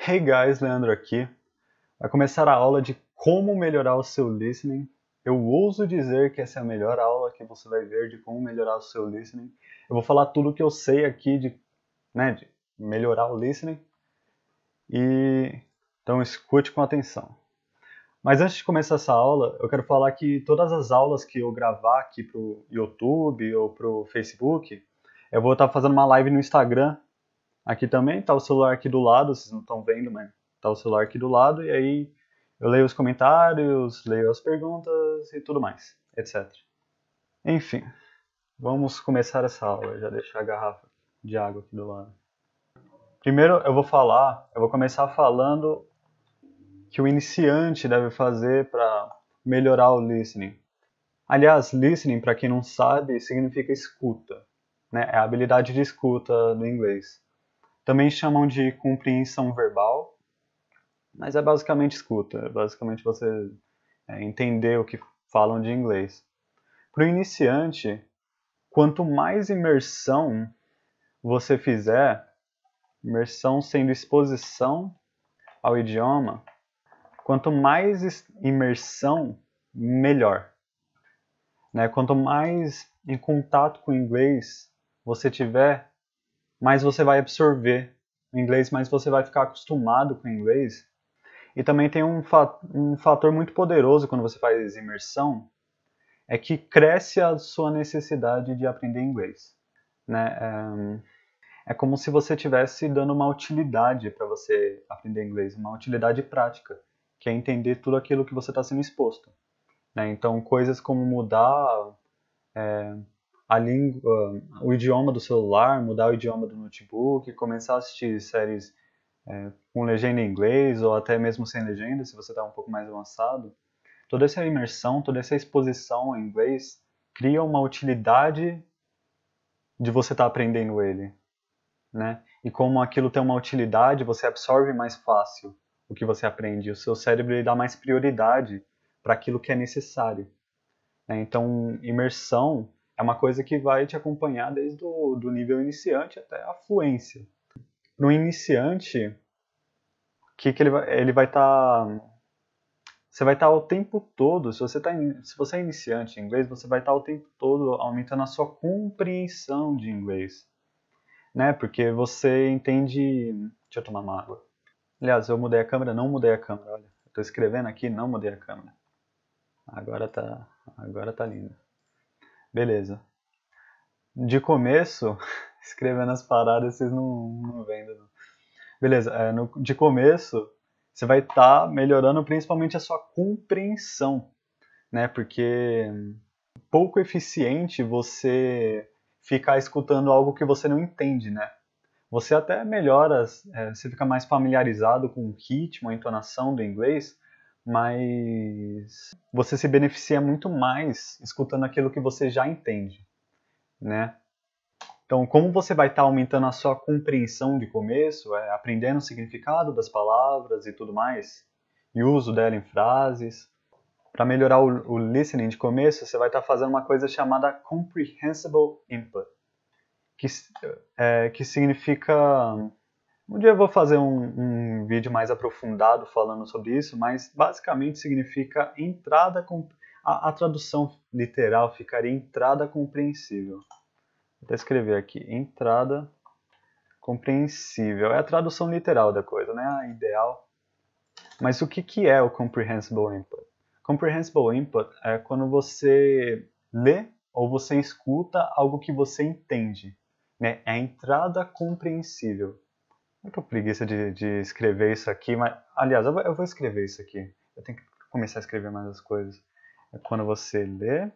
Hey guys, Leandro aqui. Vai começar a aula de como melhorar o seu listening. Eu ouso dizer que essa é a melhor aula que você vai ver de como melhorar o seu listening. Eu vou falar tudo o que eu sei aqui de melhorar o listening. Então escute com atenção. Mas antes de começar essa aula, eu quero falar que todas as aulas que eu gravar aqui pro YouTube ou pro Facebook, eu vou estar fazendo uma live no Instagram. Aqui também tá o celular aqui do lado, vocês não estão vendo, mas tá o celular aqui do lado, e aí eu leio os comentários, leio as perguntas e tudo mais, etc. Enfim, vamos começar essa aula. Já deixar a garrafa de água aqui do lado. Primeiro eu vou começar falando que o iniciante deve fazer para melhorar o listening. Aliás, listening, para quem não sabe, significa escuta, né? É a habilidade de escuta no inglês. Também chamam de compreensão verbal, mas é basicamente escuta, é basicamente você entender o que falam de inglês. Para o iniciante, quanto mais imersão você fizer, imersão sendo exposição ao idioma, quanto mais imersão, melhor. Né? Quanto mais em contato com o inglês você tiver, mais você vai absorver o inglês, mais você vai ficar acostumado com o inglês. E também tem um fator muito poderoso quando você faz imersão, é que cresce a sua necessidade de aprender inglês. Né? É como se você estivesse dando uma utilidade para você aprender inglês, uma utilidade prática, que é entender tudo aquilo que você está sendo exposto. Né? Então, coisas como mudar a língua, o idioma do celular, mudar o idioma do notebook, começar a assistir séries com legenda em inglês ou até mesmo sem legenda, se você está um pouco mais avançado. Toda essa imersão, toda essa exposição em inglês cria uma utilidade de você estar aprendendo ele, né? E como aquilo tem uma utilidade, você absorve mais fácil o que você aprende. O seu cérebro ele dá mais prioridade para aquilo que é necessário. Né? Então, imersão é uma coisa que vai te acompanhar desde o do nível iniciante até a fluência. Para um iniciante, que ele vai estar você vai estar o tempo todo, se você é iniciante em inglês, você vai estar o tempo todo aumentando a sua compreensão de inglês, né? Porque você entende... Deixa eu tomar uma água. Aliás, eu mudei a câmera, não mudei a câmera, olha. Eu tô escrevendo aqui, não mudei a câmera. Agora tá lindo. Beleza. De começo, escrevendo as paradas, vocês não veem. Não. Beleza, de começo, você vai estar melhorando principalmente a sua compreensão, né? Porque pouco eficiente você ficar escutando algo que você não entende, né? Você até melhora, você fica mais familiarizado com o ritmo, a entonação do inglês, mas você se beneficia muito mais escutando aquilo que você já entende, né? Então, como você vai estar aumentando a sua compreensão de começo, aprendendo o significado das palavras e tudo mais, e o uso dela em frases, para melhorar o listening de começo, você vai estar fazendo uma coisa chamada comprehensible input, que significa... Um dia eu vou fazer um vídeo mais aprofundado falando sobre isso, mas basicamente significa entrada... A tradução literal ficaria entrada compreensível. Vou até escrever aqui, entrada compreensível. É a tradução literal da coisa, né? A ideal. Mas o que é o comprehensible input? Comprehensible input é quando você lê ou você escuta algo que você entende. Né? É a entrada compreensível. Eu tô preguiça de escrever isso aqui, mas... Aliás, eu vou escrever isso aqui. Eu tenho que começar a escrever mais as coisas. É quando você lê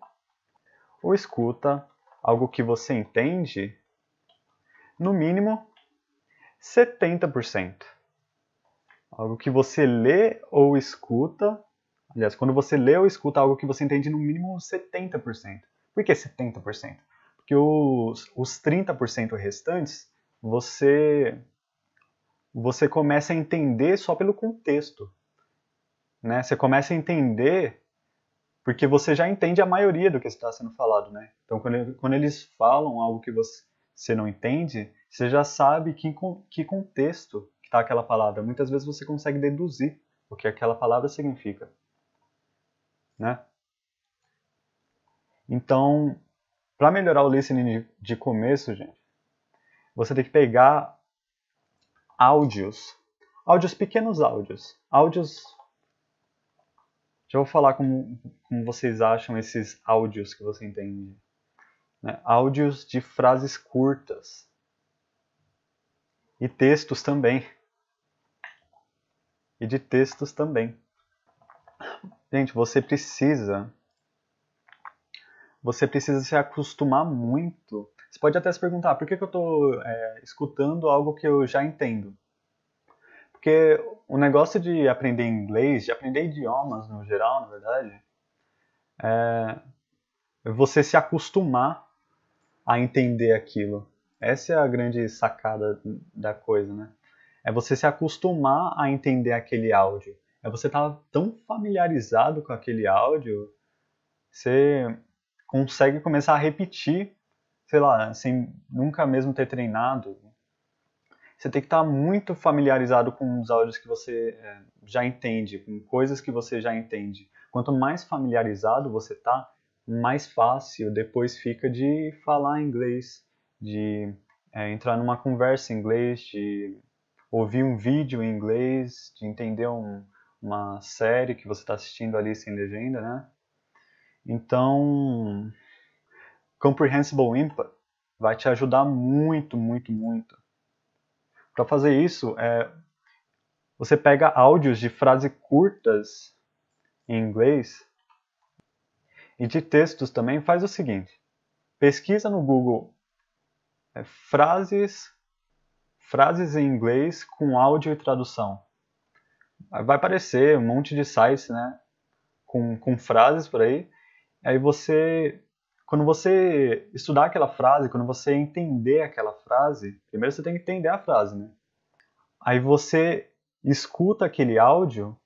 ou escuta algo que você entende, no mínimo 70%. Algo que você lê ou escuta... Aliás, quando você lê ou escuta algo que você entende no mínimo 70%. Por que 70%? Porque os 30% restantes, você começa a entender só pelo contexto. Né? Você começa a entender porque você já entende a maioria do que está sendo falado. Né? Então, quando eles falam algo que você não entende, você já sabe que contexto que está aquela palavra. Muitas vezes você consegue deduzir o que aquela palavra significa, né? Então, para melhorar o listening de começo, gente, você tem que pegar pequenos áudios. Já vou falar como vocês acham esses áudios que você entende, né? Áudios de frases curtas e textos também. E de textos também. Gente, você precisa se acostumar muito. Você pode até se perguntar, por que eu estou escutando algo que eu já entendo? Porque o negócio de aprender inglês, de aprender idiomas no geral, na verdade, é você se acostumar a entender aquilo. Essa é a grande sacada da coisa, né? É você se acostumar a entender aquele áudio. É você estar tão familiarizado com aquele áudio, você consegue começar a repetir, sei lá, sem nunca mesmo ter treinado. Você tem que estar muito familiarizado com os áudios que você já entende, com coisas que você já entende. Quanto mais familiarizado você está, mais fácil depois fica de falar inglês, de entrar numa conversa em inglês, de ouvir um vídeo em inglês, de entender uma série que você está assistindo ali sem legenda, né? Então, Comprehensible Input vai te ajudar muito, muito, muito. Para fazer isso, você pega áudios de frases curtas em inglês e de textos também. Faz o seguinte: pesquisa no Google frases em inglês com áudio e tradução. Vai aparecer um monte de sites, né, com frases por aí. Aí quando você estudar aquela frase, quando você entender aquela frase, primeiro você tem que entender a frase, né? Aí você escuta aquele áudio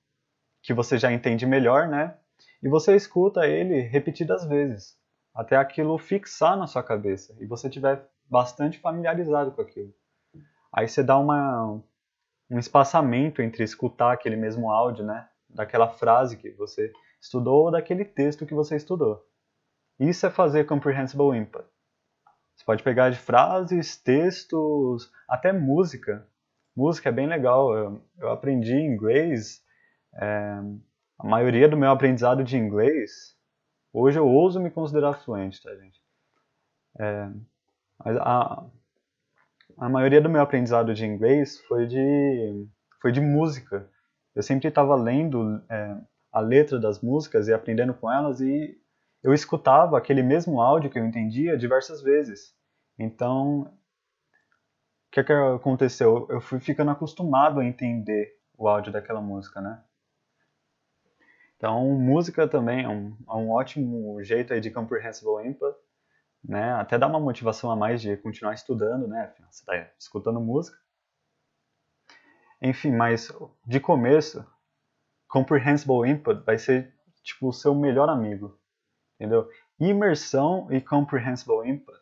que você já entende melhor, né? E você escuta ele repetidas vezes, até aquilo fixar na sua cabeça e você estiver bastante familiarizado com aquilo. Aí você dá um espaçamento entre escutar aquele mesmo áudio, né? Daquela frase que você estudou ou daquele texto que você estudou. Isso é fazer Comprehensible Input. Você pode pegar de frases, textos, até música. Música é bem legal. Eu aprendi inglês. A maioria do meu aprendizado de inglês, hoje eu ouso me considerar fluente, tá, gente? Mas a maioria do meu aprendizado de inglês foi de música. Eu sempre estava lendo a letra das músicas e aprendendo com elas e eu escutava aquele mesmo áudio que eu entendia diversas vezes. Então, o que aconteceu? Eu fui ficando acostumado a entender o áudio daquela música, né? Então, música também é um ótimo jeito aí de Comprehensible Input, né? Até dá uma motivação a mais de continuar estudando, né? Você está escutando música. Enfim, mas de começo, Comprehensible Input vai ser tipo o seu melhor amigo, entendeu? Imersão e Comprehensible Input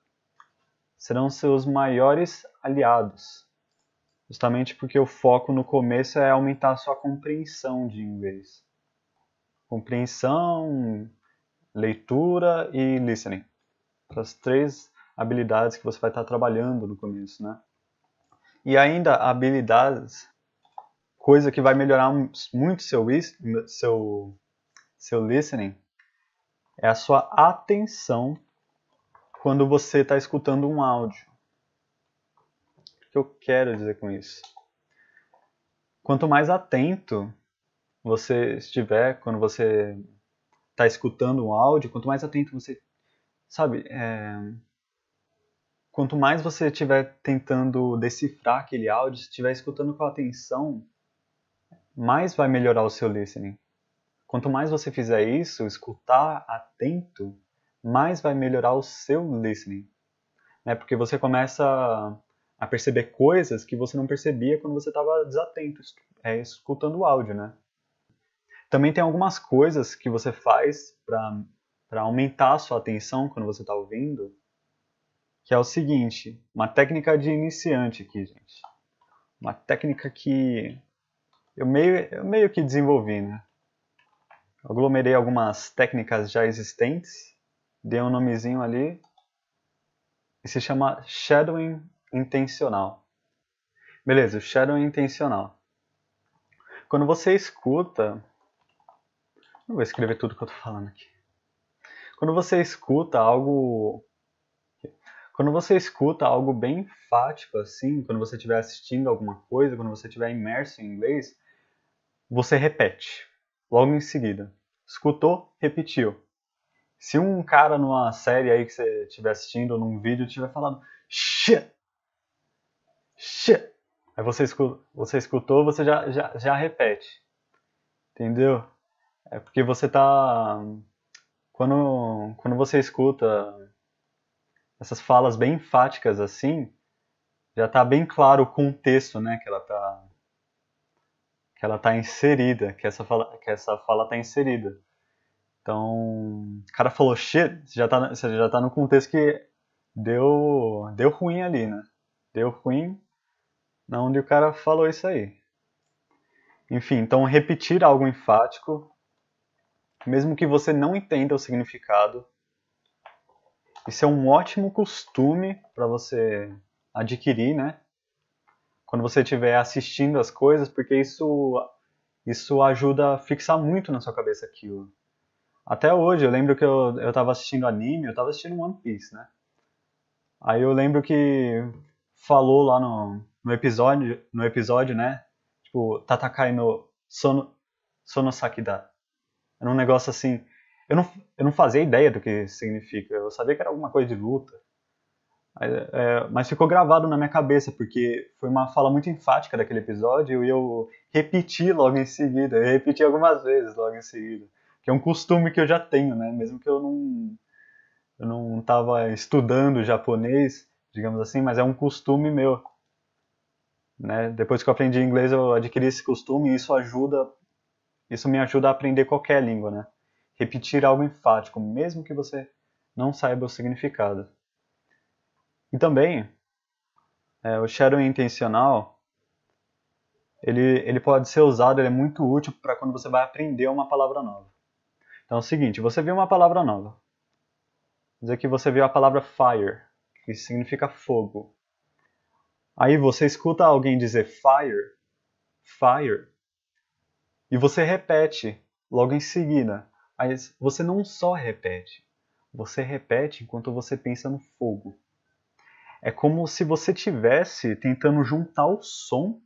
serão seus maiores aliados, justamente porque o foco no começo é aumentar a sua compreensão de inglês. Compreensão, leitura e listening. As três habilidades que você vai estar trabalhando no começo, né? E ainda habilidades, coisa que vai melhorar muito seu listening, é a sua atenção quando você está escutando um áudio. O que eu quero dizer com isso? Quanto mais atento você estiver quando você está escutando um áudio, quanto mais atento você, sabe, quanto mais você estiver tentando decifrar aquele áudio, se estiver escutando com atenção, mais vai melhorar o seu listening. Quanto mais você fizer isso, escutar atento, mais vai melhorar o seu listening. Né? Porque você começa a perceber coisas que você não percebia quando você estava desatento, escutando o áudio, né? Também tem algumas coisas que você faz para aumentar a sua atenção quando você está ouvindo, que é o seguinte, uma técnica de iniciante aqui, gente. uma técnica que eu meio que desenvolvi, né? Aglomerei algumas técnicas já existentes, dei um nomezinho ali, e se chama shadowing intencional. Beleza, o shadowing intencional. Quando você escuta... Não vou escrever tudo que eu tô falando aqui. Quando você escuta algo... Quando você escuta algo bem enfático assim, quando você estiver assistindo alguma coisa, quando você estiver imerso em inglês, você repete, logo em seguida. Escutou, repetiu. Se um cara numa série aí que você estiver assistindo, ou num vídeo, estiver falando shit, shit, aí você escutou, você já repete. Entendeu? É porque você tá... Quando você escuta essas falas bem enfáticas assim, já tá bem claro o contexto, né, que ela tá inserida, que essa fala tá inserida. Então, o cara falou shit, você já tá no contexto que deu ruim ali, né? Deu ruim na onde o cara falou isso aí. Enfim, então repetir algo enfático, mesmo que você não entenda o significado, isso é um ótimo costume para você adquirir, né? Quando você estiver assistindo as coisas, porque isso ajuda a fixar muito na sua cabeça aquilo. Até hoje, eu lembro que eu tava assistindo anime, eu tava assistindo One Piece, né? Aí eu lembro que falou lá no episódio, né? Tipo, Tatakai no Sonosaki da. Era um negócio assim. Eu não fazia ideia do que significa. Eu sabia que era alguma coisa de luta. Mas ficou gravado na minha cabeça, porque foi uma fala muito enfática daquele episódio e eu repeti logo em seguida. Eu repeti algumas vezes logo em seguida. Que é um costume que eu já tenho, né? Mesmo que eu não estava estudando japonês, digamos assim, mas é um costume meu, né? Depois que eu aprendi inglês, eu adquiri esse costume e isso me ajuda a aprender qualquer língua, né? Repetir algo enfático, mesmo que você não saiba o significado. E também, o shadowing intencional, ele pode ser usado, ele é muito útil para quando você vai aprender uma palavra nova. Então é o seguinte, você viu uma palavra nova. Dizer que você viu a palavra fire, que significa fogo. Aí você escuta alguém dizer fire, fire, e você repete logo em seguida. Aí você não só repete, você repete enquanto você pensa no fogo. É como se você tivesse tentando juntar o som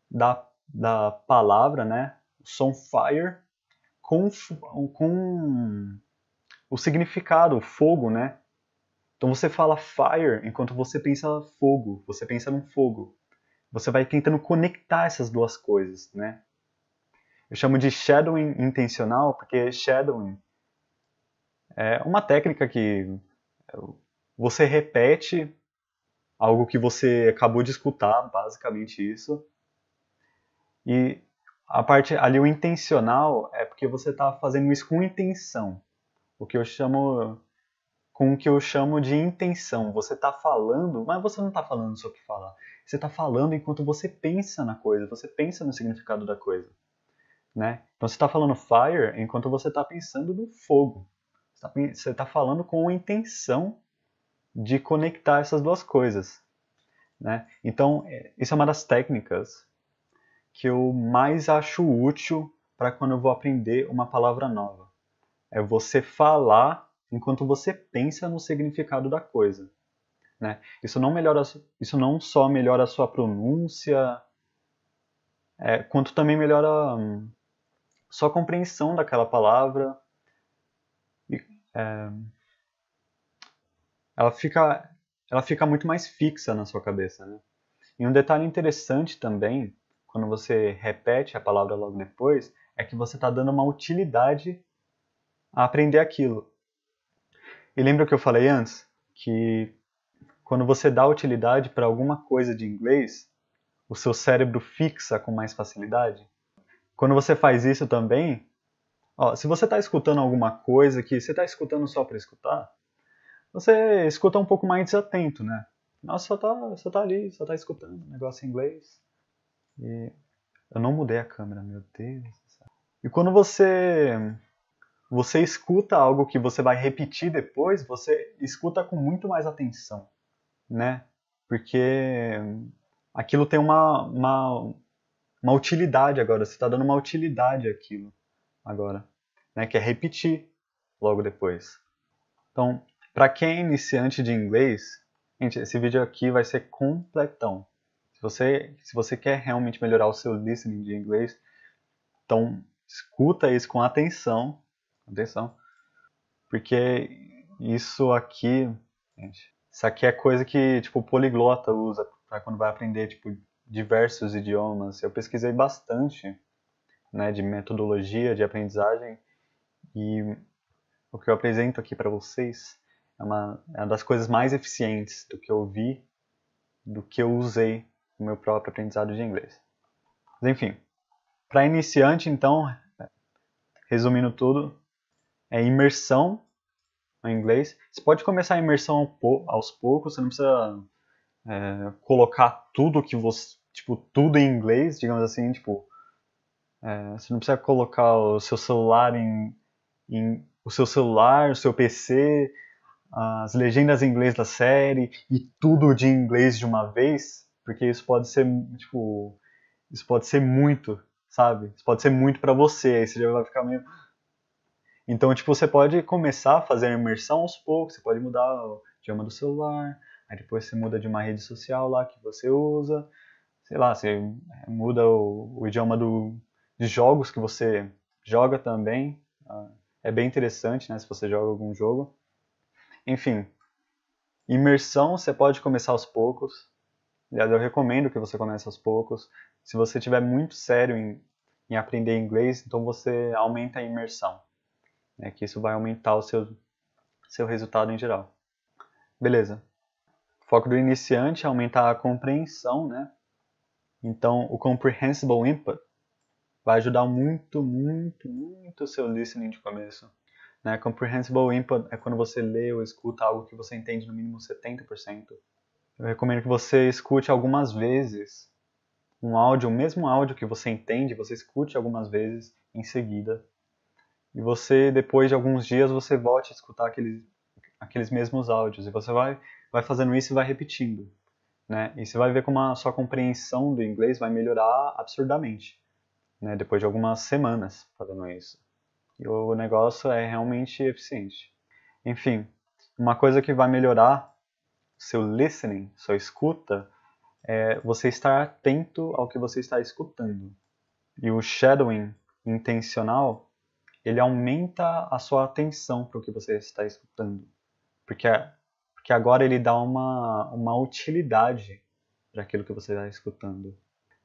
da palavra, né? O som fire, com o significado, o fogo, né? Então você fala fire enquanto você pensa fogo, você pensa num fogo. Você vai tentando conectar essas duas coisas, né? Eu chamo de shadowing intencional, porque shadowing é uma técnica que você repete algo que você acabou de escutar, basicamente isso. E a parte ali, o intencional, é porque você está fazendo isso com intenção. Com o que eu chamo de intenção. Você está falando, mas você não está falando só para falar. Você está falando enquanto você pensa na coisa, você pensa no significado da coisa. Né? Então você está falando fire enquanto você está pensando no fogo. Você está falando com a intenção de conectar essas duas coisas. Né? Então, isso é uma das técnicas que eu mais acho útil para quando eu vou aprender uma palavra nova. É você falar enquanto você pensa no significado da coisa. Né? Isso não só melhora a sua pronúncia, quanto também melhora sua compreensão daquela palavra. Ela fica muito mais fixa na sua cabeça, né? E um detalhe interessante também, quando você repete a palavra logo depois, é que você está dando uma utilidade a aprender aquilo. E lembra o que eu falei antes? Que quando você dá utilidade para alguma coisa de inglês, o seu cérebro fixa com mais facilidade. Quando você faz isso também, se você está escutando alguma coisa que você está escutando só para escutar, você escuta um pouco mais desatento, né? Nossa, só tá ali, só tá escutando um negócio em inglês. E eu não mudei a câmera, meu Deus do céu. E quando você escuta algo que você vai repetir depois, você escuta com muito mais atenção, né? Porque aquilo tem uma utilidade agora, você está dando uma utilidade àquilo agora, né? Que é repetir logo depois. Então, para quem é iniciante de inglês, gente, esse vídeo aqui vai ser completão. Se você quer realmente melhorar o seu listening de inglês, então escuta isso com atenção, atenção, porque isso aqui, gente, isso aqui é coisa que tipo o poliglota usa para quando vai aprender tipo diversos idiomas. Eu pesquisei bastante, né, de metodologia de aprendizagem e o que eu apresento aqui para vocês é uma das coisas mais eficientes do que eu vi, do que eu usei no meu próprio aprendizado de inglês. Mas enfim, para iniciante, então, resumindo tudo, é imersão no inglês. Você pode começar a imersão aos poucos, você não precisa colocar tudo que você, tipo, tudo em inglês, digamos assim, tipo, você não precisa colocar o seu celular o seu PC, as legendas em inglês da série e tudo de inglês de uma vez, porque isso pode ser, tipo, isso pode ser muito, sabe? Isso pode ser muito para você, aí você já vai ficar meio. Então, tipo, você pode começar a fazer a imersão aos poucos, você pode mudar o idioma do celular, aí depois você muda de uma rede social lá que você usa, sei lá, você muda o idioma de jogos que você joga também. É bem interessante, né, se você joga algum jogo. Enfim, imersão você pode começar aos poucos. Aliás, eu recomendo que você comece aos poucos. Se você estiver muito sério em aprender inglês, então você aumenta a imersão, né, que isso vai aumentar o seu resultado em geral. Beleza. O foco do iniciante é aumentar a compreensão, né? Então, o comprehensible input vai ajudar muito, muito, muito o seu listening de começo. Né? Comprehensible input é quando você lê ou escuta algo que você entende no mínimo 70%. Eu recomendo que você escute algumas vezes um áudio, o mesmo áudio que você entende, você escute algumas vezes em seguida. E você, depois de alguns dias, você volte a escutar aqueles mesmos áudios. E você vai fazendo isso e vai repetindo. Né? E você vai ver como a sua compreensão do inglês vai melhorar absurdamente, né? Depois de algumas semanas fazendo isso. E o negócio é realmente eficiente. Enfim, uma coisa que vai melhorar seu listening, sua escuta, é você estar atento ao que você está escutando. E o shadowing intencional, ele aumenta a sua atenção para o que você está escutando. Porque, porque agora ele dá uma utilidade para aquilo que você está escutando.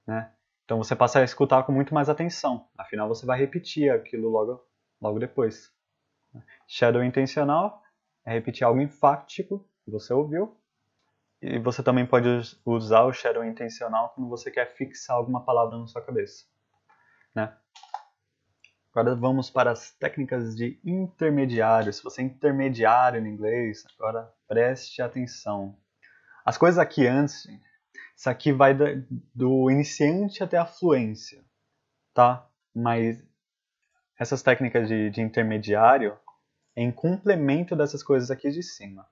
Né? Então você passa a escutar com muito mais atenção. Afinal, você vai repetir aquilo logo depois. Shadow intencional é repetir algo enfático que você ouviu. E você também pode usar o shadow intencional quando você quer fixar alguma palavra na sua cabeça. Né? Agora vamos para as técnicas de intermediário. Se você é intermediário em inglês, agora preste atenção. As coisas aqui antes, isso aqui vai do iniciante até a fluência, tá? Mas essas técnicas de intermediário é em complemento dessas coisas aqui de cima.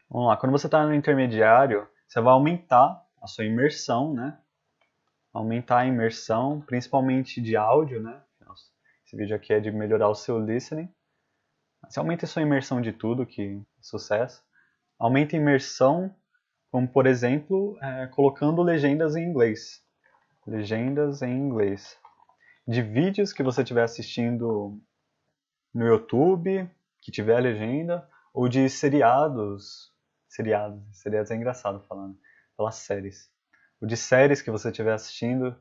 Vamos lá, quando você está no intermediário, você vai aumentar a sua imersão, né? Aumentar a imersão, principalmente de áudio, né? Esse vídeo aqui é de melhorar o seu listening. Você aumenta a sua imersão de tudo, que é sucesso. Aumenta a imersão, como por exemplo, colocando legendas em inglês. Legendas em inglês. De vídeos que você estiver assistindo no YouTube, que tiver legenda, ou de seriados. Seriados é engraçado falando. Falar séries. Ou de séries que você estiver assistindo.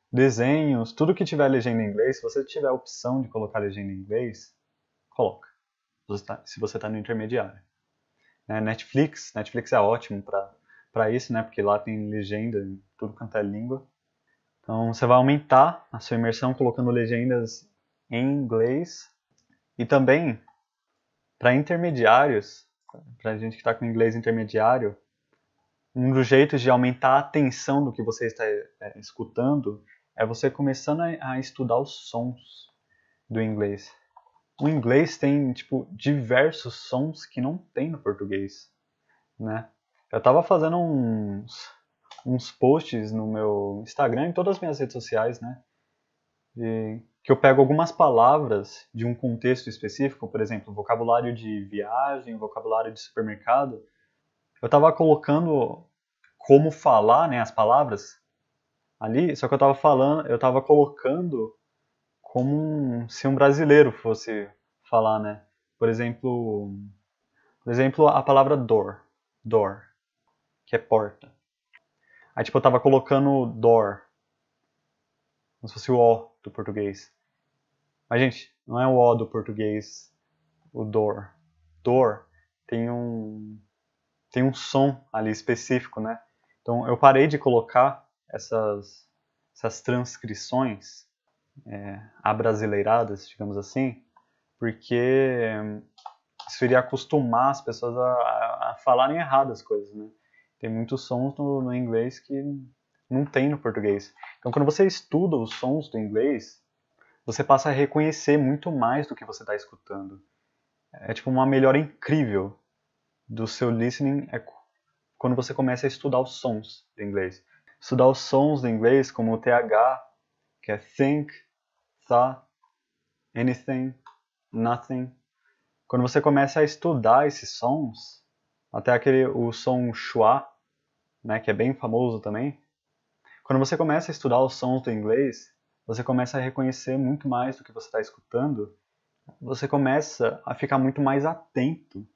Desenhos, tudo que tiver legenda em inglês, se você tiver a opção de colocar legenda em inglês, coloca. Se você está no intermediário. Netflix é ótimo para isso, né? Porque lá tem legenda em tudo quanto é língua. Então você vai aumentar a sua imersão colocando legendas em inglês. E também, para intermediários, para gente que está com inglês intermediário, um dos jeitos de aumentar a atenção do que você está escutando é você começando a estudar os sons do inglês. O inglês tem, tipo, diversos sons que não tem no português, né? Eu tava fazendo uns posts no meu Instagram e todas as minhas redes sociais, né? Que eu pego algumas palavras de um contexto específico, por exemplo, vocabulário de viagem, vocabulário de supermercado. Eu tava colocando como falar, né, as palavras ali, só que eu tava colocando como se um brasileiro fosse falar, né? Por exemplo, a palavra door, que é porta. Aí tipo eu tava colocando door, como se fosse o O do português. Mas gente, não é o O do português, o door. Door tem um som ali específico, né? Então eu parei de colocar essas transcrições abrasileiradas, digamos assim, porque isso iria acostumar as pessoas a falarem errado as coisas, né? Tem muitos sons no inglês que não tem no português. Então, quando você estuda os sons do inglês, você passa a reconhecer muito mais do que você está escutando. É tipo uma melhora incrível do seu listening quando você começa a estudar os sons do inglês. Estudar os sons do inglês, como o TH, que é think, thought, anything, nothing. Quando você começa a estudar esses sons, até o som schwa, né, que é bem famoso também. Quando você começa a estudar os sons do inglês, você começa a reconhecer muito mais do que você está escutando. Você começa a ficar muito mais atento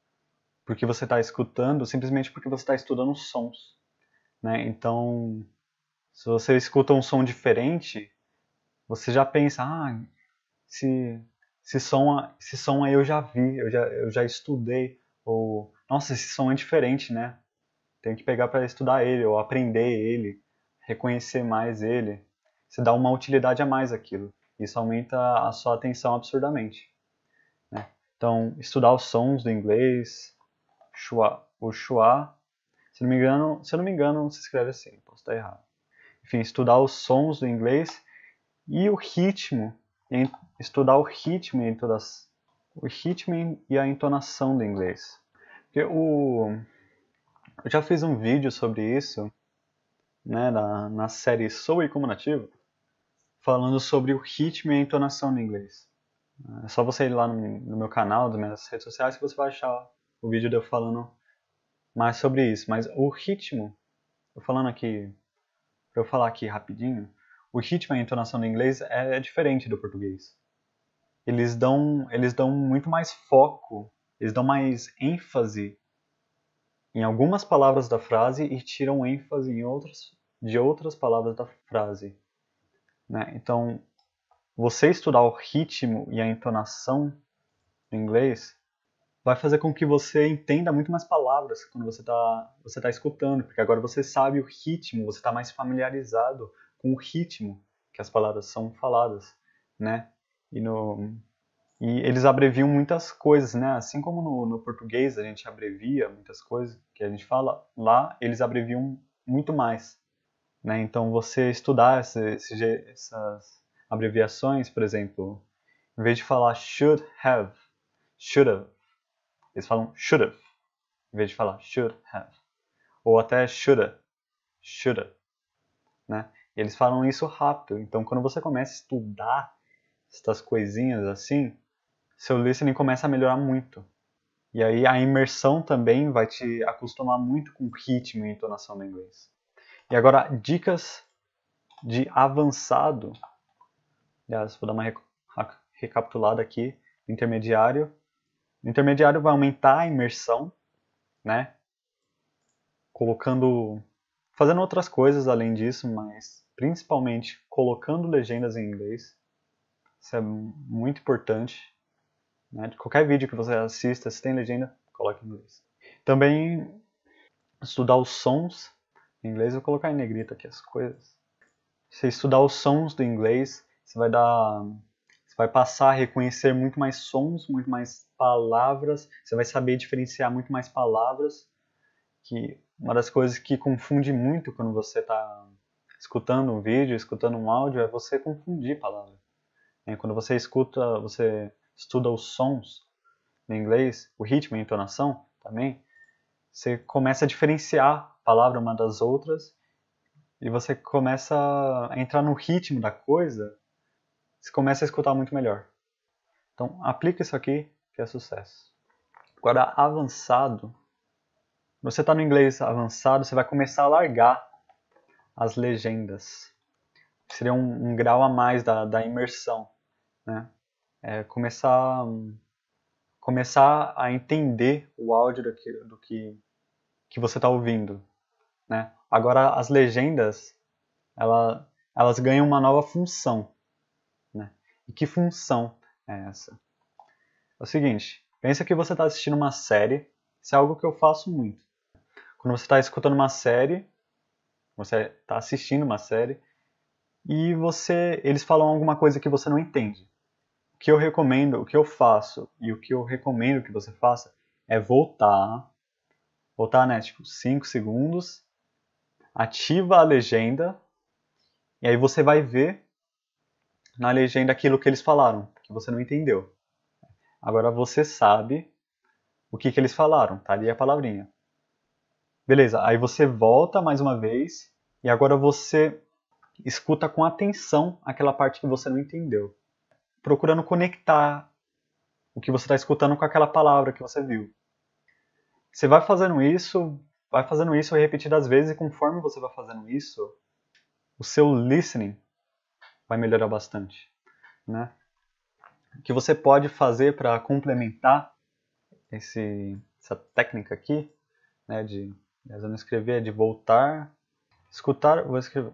porque você está escutando, simplesmente porque você está estudando os sons, né? Então, se você escuta um som diferente, você já pensa, esse som aí eu já vi, eu já estudei, ou nossa, esse som é diferente, né? Tenho que pegar para estudar ele, ou aprender ele, reconhecer mais ele. Você dá uma utilidade a mais àquilo. Isso aumenta a sua atenção absurdamente, né? Então, estudar os sons do inglês, o schwa, se não me engano, se escreve assim, posso estar errado. Enfim, estudar os sons do inglês e o ritmo, estudar o ritmo e a entonação do inglês. Porque eu já fiz um vídeo sobre isso, né, na série Soe como Nativo, falando sobre o ritmo e a entonação do inglês. É só você ir lá no meu canal, das minhas redes sociais, que você vai achar o vídeo de eu falando mais sobre isso. Mas o ritmo, pra eu falar aqui rapidinho, o ritmo e a entonação do inglês é diferente do português. Eles dão muito mais foco, eles dão mais ênfase em algumas palavras da frase e tiram ênfase de outras palavras da frase, né? Então, você estudar o ritmo e a entonação do inglês vai fazer com que você entenda muito mais palavras quando você tá escutando, porque agora você sabe o ritmo, você está mais familiarizado com o ritmo que as palavras são faladas, né? E, e eles abreviam muitas coisas, né? Assim como no português a gente abrevia muitas coisas que a gente fala, lá eles abreviam muito mais, né? Então você estudar essas abreviações, por exemplo, em vez de falar should have, eles falam should have, em vez de falar should have. Ou até shoulda, né? E eles falam isso rápido. Então quando você começa a estudar essas coisinhas assim, seu listening começa a melhorar muito. E aí a imersão também vai te acostumar muito com o ritmo e entonação do inglês. E agora, dicas de avançado. Aliás, vou dar uma recapitulada aqui. Intermediário. O intermediário vai aumentar a imersão, né? Fazendo outras coisas além disso, mas principalmente colocando legendas em inglês. Isso é muito importante, né? De qualquer vídeo que você assista, se tem legenda, coloque em inglês. Também estudar os sons em inglês, vou colocar em negrito aqui as coisas. Você estudar os sons do inglês, você vai passar a reconhecer muito mais sons, muito mais palavras, você vai saber diferenciar muito mais palavras que uma das coisas que confunde muito quando você está escutando um vídeo, escutando um áudio, é você confundir palavras. Quando você estuda os sons no inglês, o ritmo e a entonação também, você começa a diferenciar a palavra uma das outras e você começa a entrar no ritmo da coisa, você começa a escutar muito melhor. Então, aplica isso aqui que é sucesso. Agora, avançado. Você está no inglês avançado, você vai começar a largar as legendas. Seria um grau a mais da imersão. Né? Começar a entender o áudio do que você está ouvindo. Né? Agora, as legendas, elas ganham uma nova função. Né? E que função é essa? É o seguinte, pensa que você está assistindo uma série, isso é algo que eu faço muito. Quando você está escutando uma série, você está assistindo uma série, e eles falam alguma coisa que você não entende. O que eu recomendo, o que eu faço e o que eu recomendo que você faça é voltar, né, tipo 5 segundos, ativa a legenda e aí você vai ver na legenda aquilo que eles falaram, que você não entendeu. Agora você sabe o que eles falaram, tá ali a palavrinha. Beleza, aí você volta mais uma vez e agora você escuta com atenção aquela parte que você não entendeu, procurando conectar o que você está escutando com aquela palavra que você viu. Você vai fazendo isso repetidas vezes, e conforme você vai fazendo isso, o seu listening vai melhorar bastante. Né? O que você pode fazer para complementar essa técnica aqui, né, eu não escrever, é de voltar, escutar, vou escrever,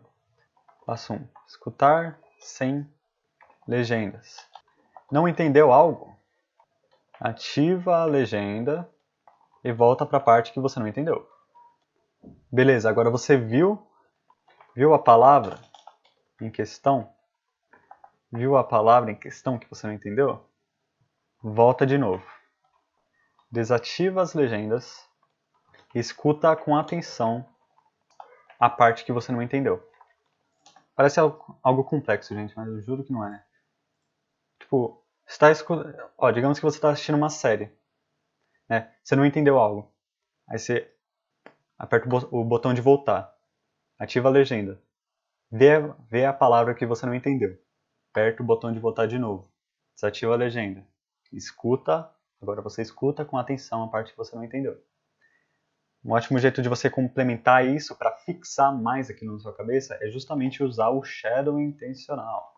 passo 1, escutar sem legendas. Não entendeu algo? Ativa a legenda e volta para a parte que você não entendeu. Beleza, agora você viu a palavra em questão? Viu a palavra em questão que você não entendeu? Volta de novo. Desativa as legendas e escuta com atenção a parte que você não entendeu. Parece algo complexo, gente, mas eu juro que não é, né? Tipo, digamos que você está assistindo uma série, né? Você não entendeu algo. Aí você aperta o botão de voltar. Ativa a legenda. Vê a palavra que você não entendeu. Aperta o botão de voltar de novo. Desativa a legenda. Escuta. Agora você escuta com atenção a parte que você não entendeu. Um ótimo jeito de você complementar isso para fixar mais aquilo na sua cabeça é justamente usar o shadow intencional.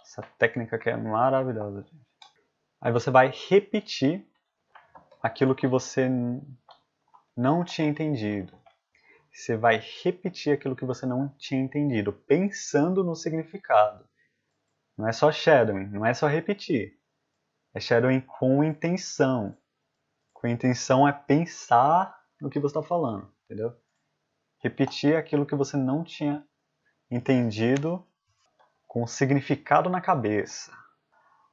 Essa técnica aqui é maravilhosa, gente. Aí você vai repetir aquilo que você não tinha entendido. Você vai repetir aquilo que você não tinha entendido, pensando no significado. Não é só shadowing, não é só repetir. É shadowing com intenção. Com intenção é pensar no que você está falando, entendeu? Repetir aquilo que você não tinha entendido com o significado na cabeça.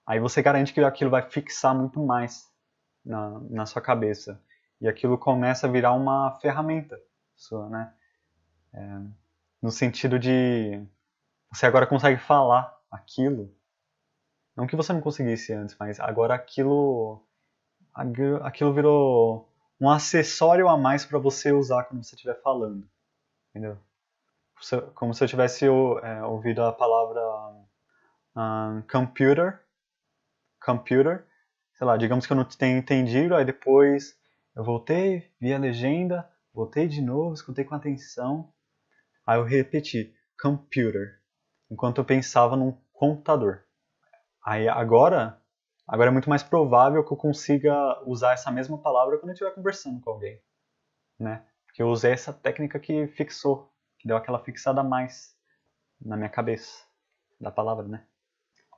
Aí você garante que aquilo vai fixar muito mais na sua cabeça. E aquilo começa a virar uma ferramenta sua, né? No sentido de você agora consegue falar aquilo. Não que você não conseguisse antes, mas agora aquilo virou um acessório a mais para você usar quando você estiver falando. Entendeu? Como se eu tivesse ouvido a palavra computer, sei lá, digamos que eu não tenha entendido, aí depois eu voltei, vi a legenda, voltei de novo, escutei com atenção, aí eu repeti, computer, enquanto eu pensava num computador. Aí agora é muito mais provável que eu consiga usar essa mesma palavra quando eu estiver conversando com alguém, né? Porque eu usei essa técnica que fixou, que deu aquela fixada a mais na minha cabeça da palavra, né?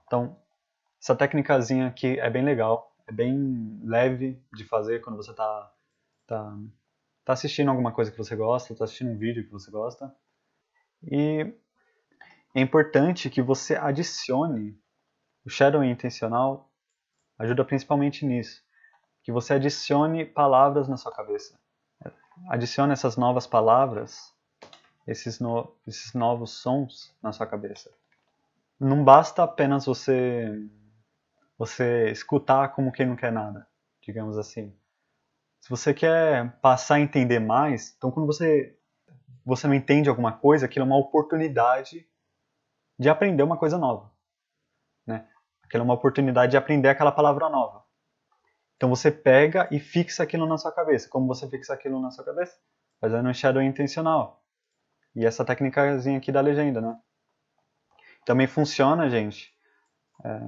Então, essa técnicazinha aqui é bem legal, é bem leve de fazer quando você tá assistindo alguma coisa que você gosta, tá assistindo um vídeo que você gosta. E é importante que você adicione o shadowing intencional, ajuda principalmente nisso, que você adicione palavras na sua cabeça. adicione essas novas palavras, esses novos sons na sua cabeça. Não basta apenas você escutar como quem não quer nada, digamos assim. Se você quer passar a entender mais, então quando você não entende alguma coisa, aquilo é uma oportunidade de aprender uma coisa nova, né? Aquilo é uma oportunidade de aprender aquela palavra nova. Então você pega e fixa aquilo na sua cabeça. Como você fixa aquilo na sua cabeça? Fazendo um shadow intencional. E essa técnicazinha aqui da legenda, né? Também funciona, gente,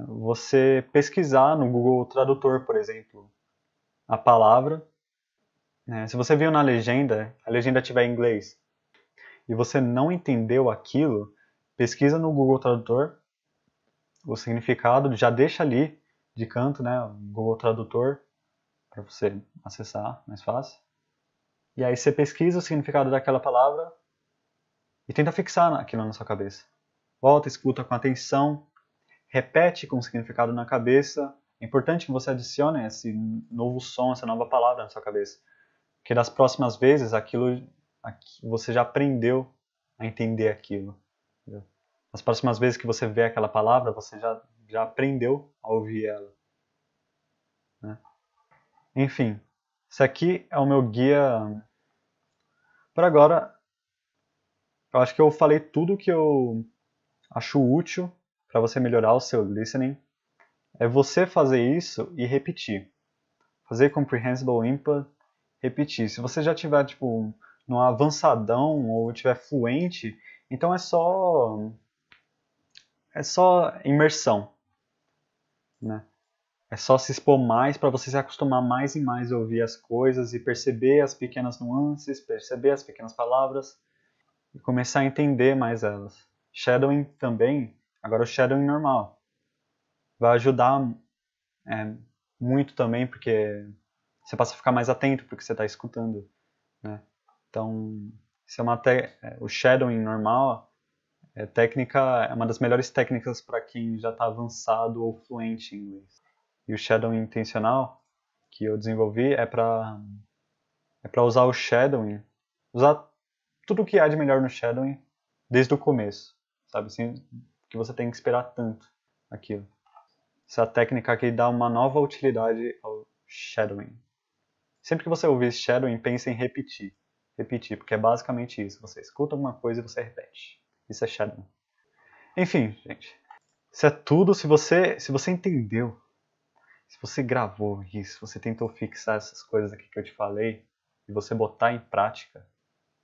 você pesquisar no Google Tradutor, por exemplo, a palavra. Se você viu na legenda, a legenda estiver em inglês, e você não entendeu aquilo, pesquisa no Google Tradutor o significado, já deixa ali de canto, né, o Google Tradutor, para você acessar mais fácil. E aí você pesquisa o significado daquela palavra e tenta fixar aquilo na sua cabeça. Volta, escuta com atenção, repete com o significado na cabeça. É importante que você adicione esse novo som, essa nova palavra na sua cabeça. Porque das próximas vezes, você já aprendeu a entender aquilo. Entendeu? Nas próximas vezes que você vê aquela palavra, você já aprendeu a ouvir ela. Né? Enfim, esse aqui é o meu guia. Por agora, eu acho que eu falei tudo que eu acho útil para você melhorar o seu listening. É você fazer isso e repetir. Fazer comprehensible input, repetir. Se você já tiver tipo no avançadão ou tiver fluente, então é só imersão, né? É só se expor mais para você se acostumar mais e mais a ouvir as coisas e perceber as pequenas nuances, perceber as pequenas palavras e começar a entender mais elas. Shadowing também, agora o shadowing normal, vai ajudar muito também porque você passa a ficar mais atento porque você está escutando, né? Então, isso é o shadowing normal é uma das melhores técnicas para quem já está avançado ou fluente em inglês. E o shadowing intencional que eu desenvolvi é para usar o shadowing, usar tudo o que há de melhor no shadowing desde o começo, sabe? Assim, que você tem que esperar tanto aquilo. Essa técnica aqui dá uma nova utilidade ao shadowing. Sempre que você ouvir shadowing, pense em repetir. Repetir, porque é basicamente isso. Você escuta alguma coisa e você repete. Isso é shadowing. Enfim, gente. Isso é tudo. Se você entendeu, se você gravou isso, você tentou fixar essas coisas aqui que eu te falei, e você botar em prática,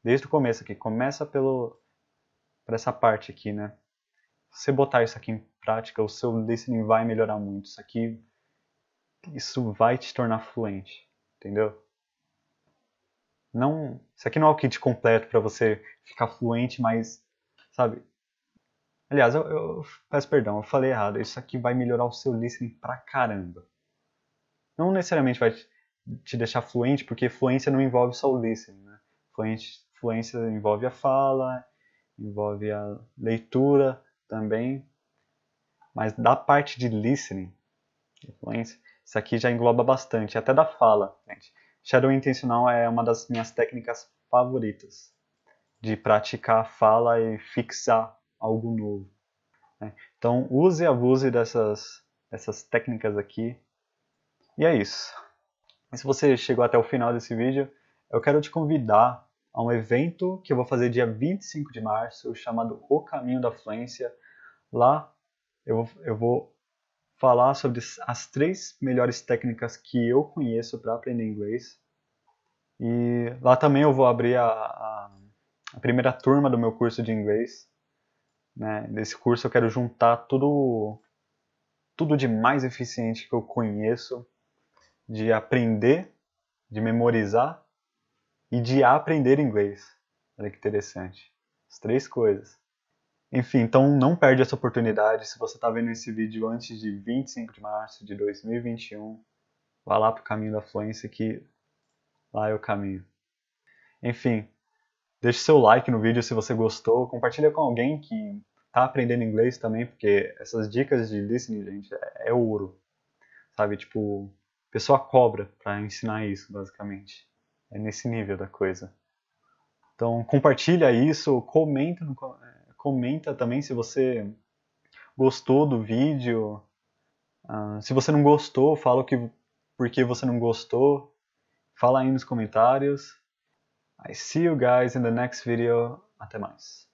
desde o começo aqui, começa por essa parte aqui, né? Se você botar isso aqui em prática, o seu listening vai melhorar muito. Isso vai te tornar fluente, entendeu? Não, isso aqui não é o kit completo para você ficar fluente, mas, sabe? Aliás, eu peço perdão, eu falei errado. Isso aqui vai melhorar o seu listening pra caramba. Não necessariamente vai te deixar fluente, porque fluência não envolve só o listening, né? Fluência envolve a fala, envolve a leitura também. Mas da parte de listening, influência, isso aqui já engloba bastante, até da fala, gente. Shadow intencional é uma das minhas técnicas favoritas de praticar a fala e fixar algo novo. Né? Então use e abuse dessas técnicas aqui. E é isso. E se você chegou até o final desse vídeo, eu quero te convidar a um evento que eu vou fazer dia 25 de março, chamado O Caminho da Fluência. Lá eu vou falar sobre as 3 melhores técnicas que eu conheço para aprender inglês. E lá também eu vou abrir a primeira turma do meu curso de inglês. Né? Nesse curso eu quero juntar tudo de mais eficiente que eu conheço, de aprender, de memorizar e de aprender inglês. Olha que interessante. As 3 coisas. Enfim, então não perde essa oportunidade. Se você está vendo esse vídeo antes de 25 de março de 2021, vá lá para o caminho da fluência que lá é o caminho. Enfim, deixe seu like no vídeo se você gostou. Compartilha com alguém que está aprendendo inglês também, porque essas dicas de listening, gente, é ouro. Sabe, tipo, a pessoa cobra para ensinar isso, basicamente. É nesse nível da coisa. Então compartilha isso, comenta também se você gostou do vídeo. Se você não gostou, fala por que você não gostou. Fala aí nos comentários. I see you guys in the next video. Até mais.